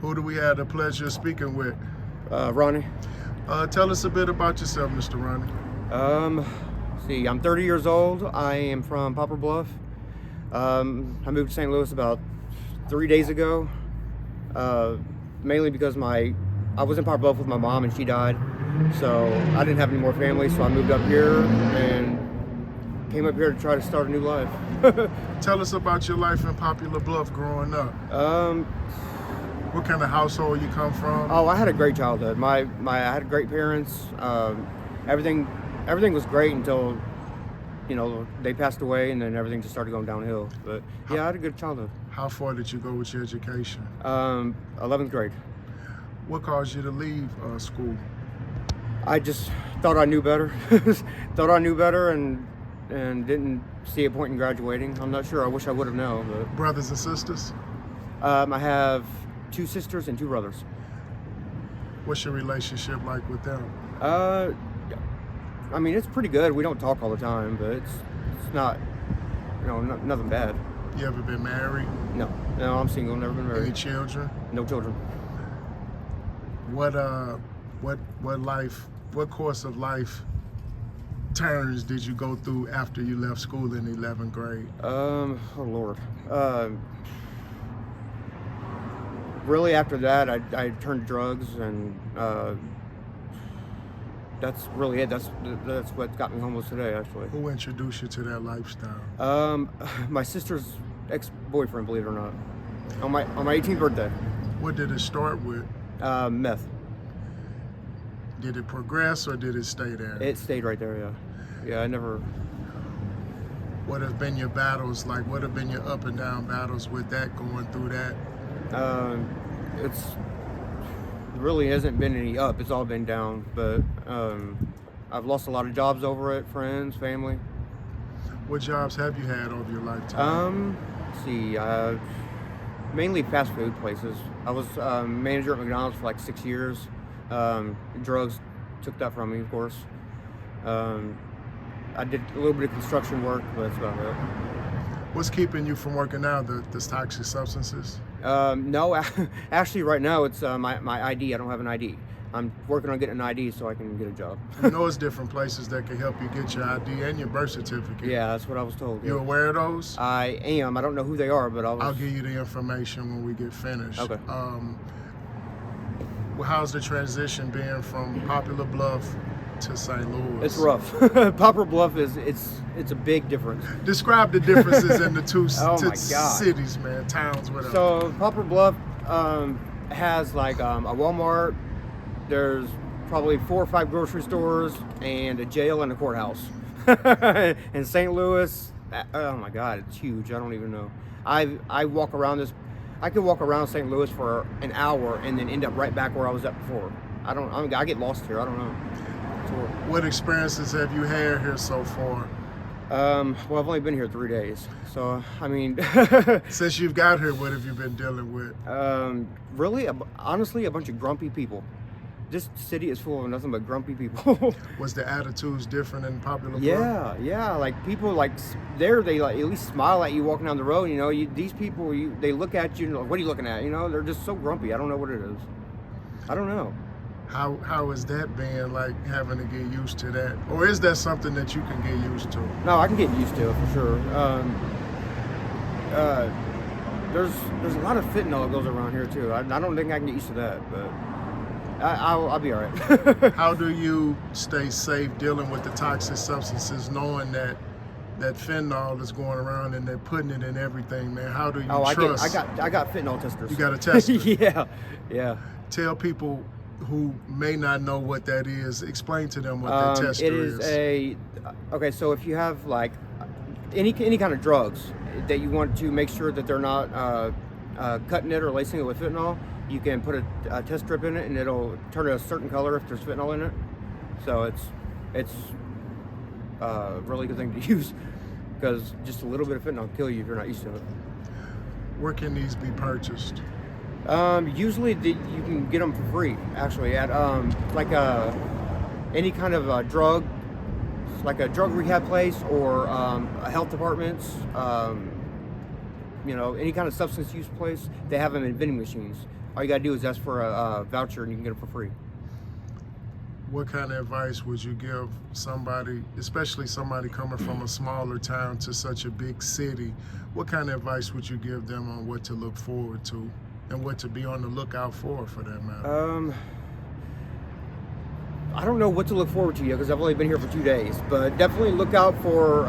Who do we have the pleasure of speaking with? Ronnie. Tell us a bit about yourself, Mr. Ronnie. I'm 30 years old. I am from Poplar Bluff. I moved to St. Louis about 3 days ago, mainly because I was in Poplar Bluff with my mom and she died, so I didn't have any more family, so I moved up here and came up here to try to start a new life. Tell us about your life in Poplar Bluff growing up. What kind of household you come from? Oh, I had a great childhood. I had great parents. Everything was great until, they passed away, and then everything just started going downhill. But yeah, I had a good childhood. How far did you go with your education? 11th grade. What caused you to leave school? I just thought I knew better. And didn't see a point in graduating. I'm not sure. I wish I would have known. But Brothers and sisters? I have 2 sisters and 2 brothers. What's your relationship like with them? It's pretty good. We don't talk all the time, but it's not, nothing bad. You ever been married? No, I'm single. Never been married. Any children? No children. What course of life turns did you go through after you left school in 11th grade? Oh Lord. Really, after that, I turned to drugs, and that's really it. That's what got me homeless today, actually. Who introduced you to that lifestyle? My sister's ex-boyfriend, believe it or not, on my 18th birthday. What did it start with? Meth. Did it progress or did it stay there? It stayed right there, yeah. Yeah, I never... What have been your battles like? What have been your up and down battles with that, going through that? It really hasn't been any up, it's all been down, but I've lost a lot of jobs over it, friends, family. What jobs have you had over your lifetime? Mainly fast food places. I was manager at McDonald's for like 6 years. Drugs took that from me, of course. I did a little bit of construction work, but that's about it. What's keeping you from working now, the toxic substances? No, actually right now it's my ID. I don't have an ID. I'm working on getting an ID so I can get a job. You know, it's different places that can help you get your ID and your birth certificate. Yeah, that's what I was told. You aware of those? I am. I don't know who they are, but I'll give you the information when we get finished. Okay. How's the transition been from Poplar Bluff to St. Louis? It's rough. Poplar Bluff it's a big difference. Describe the differences in the two cities, man, towns, whatever. So Poplar Bluff has like a Walmart. There's probably 4 or 5 grocery stores and a jail and a courthouse. In St. Louis, oh my God, it's huge. I don't even know. I walk around this. I could walk around St. Louis for an hour and then end up right back where I was at before. I get lost here. I don't know. What experiences have you had here so far? Well, I've only been here 3 days, so Since you've got here, what have you been dealing with? Really, honestly, a bunch of grumpy people. This city is full of nothing but grumpy people. Was the attitudes different in Poplar Bluff? Yeah. Like people they like at least smile at you walking down the road. These people, they look at you and like, what are you looking at? They're just so grumpy. I don't know what it is. I don't know. How is that being, like, having to get used to that? Or is that something that you can get used to? No, I can get used to it for sure. There's a lot of fentanyl that goes around here too. I don't think I can get used to that, but I'll be all right. How do you stay safe dealing with the toxic substances, knowing that fentanyl is going around and they're putting it in everything, man? How do you trust? I got fentanyl testers. You got a tester? Yeah. Tell people who may not know what that is, explain to them what that tester is. It is so if you have like any kind of drugs that you want to make sure that they're not cutting it or lacing it with fentanyl, you can put a test strip in it and it'll turn it a certain color if there's fentanyl in it. So it's a really good thing to use, because just a little bit of fentanyl will kill you if you're not used to it. Where can these be purchased? Usually you can get them for free, actually, at any kind of drug, like a drug rehab place or a health departments, any kind of substance use place. They have them in vending machines. All you gotta do is ask for a voucher and you can get it for free. What kind of advice would you give somebody, especially somebody coming from a smaller town to such a big city? What kind of advice would you give them on what to look forward to and what to be on the lookout for that matter? I don't know what to look forward to yet because I've only been here for 2 days, but definitely look out for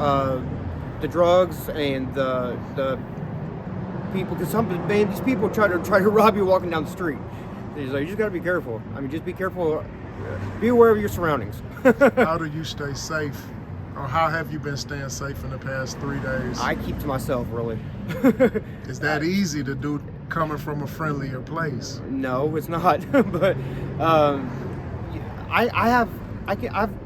the drugs and the people, because these people try to rob you walking down the street. You just got to be careful. I mean, just be careful. Be aware of your surroundings. How do you stay safe? Or how have you been staying safe in the past 3 days? I keep to myself, really. Is that easy to do coming from a friendlier place? No, it's not. But I've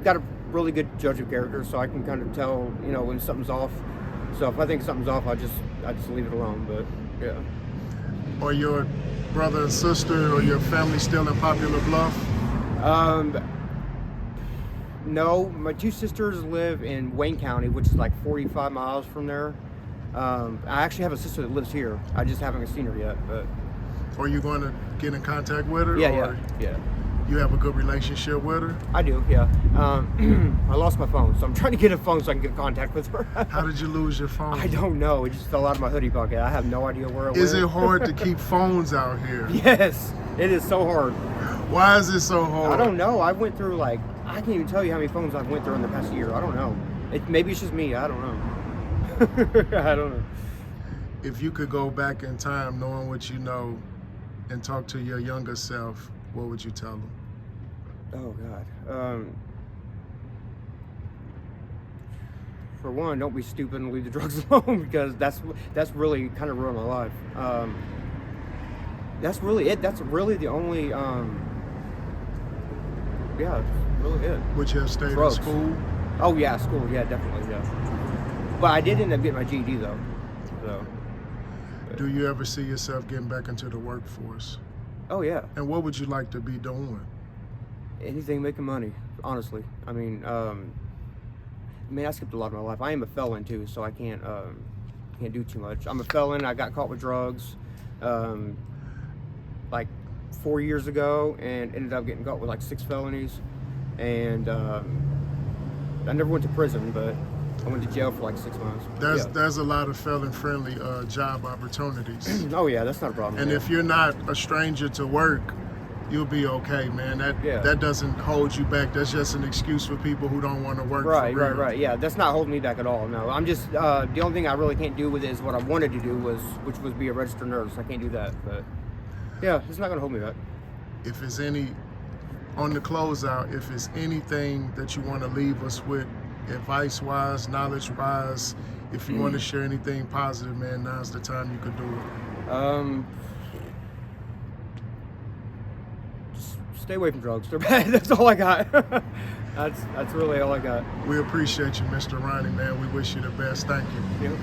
got a really good judge of character, so I can kind of tell, when something's off. So if I think something's off, I just leave it alone. But yeah. Or your brother and sister or your family still in Popular Bluff? No, my 2 sisters live in Wayne County, which is like 45 miles from there. I actually have a sister that lives here. I just haven't seen her yet. But are you going to get in contact with her? Yeah. You have a good relationship with her? I do, yeah. I lost my phone, so I'm trying to get a phone so I can get in contact with her. How did you lose your phone? I don't know. It just fell out of my hoodie pocket. I have no idea where it went. Is it hard to keep phones out here? Yes, it is so hard. Why is it so hard? I don't know. I went through I can't even tell you how many phones I've went through in the past year. I don't know. Maybe it's just me. I don't know. I don't know. If you could go back in time knowing what you know and talk to your younger self, what would you tell them? Oh, God. For one, don't be stupid and leave the drugs alone, because that's really kind of ruined my life. That's really it. That's really the only, yeah, that's really it. Would you have stayed in school? Oh, yeah, school. Yeah, definitely, yeah. But I did end up getting my GED, though. So. Do you ever see yourself getting back into the workforce? Oh, yeah. And what would you like to be doing? Anything making money, honestly. I mean, I skipped a lot of my life. I am a felon too, so I can't do too much. I'm a felon. I got caught with drugs, like 4 years ago, and ended up getting caught with like 6 felonies. And I never went to prison, but I went to jail for like 6 months. There's a lot of felon-friendly job opportunities. Oh yeah, that's not a problem. And if you're not a stranger to work, you'll be okay, man. That doesn't hold you back. That's just an excuse for people who don't want to work. Right. Yeah, that's not holding me back at all. No, I'm just the only thing I really can't do with it is what I wanted to do which was be a registered nurse. I can't do that, but yeah, it's not gonna hold me back. If it's on the closeout, if it's anything that you want to leave us with, advice-wise, knowledge-wise, if you want to share anything positive, man, now's the time you could do it. Stay away from drugs. They're bad. That's all I got. That's really all I got. We appreciate you, Mr. Ronnie, man. We wish you the best. Thank you. Yep.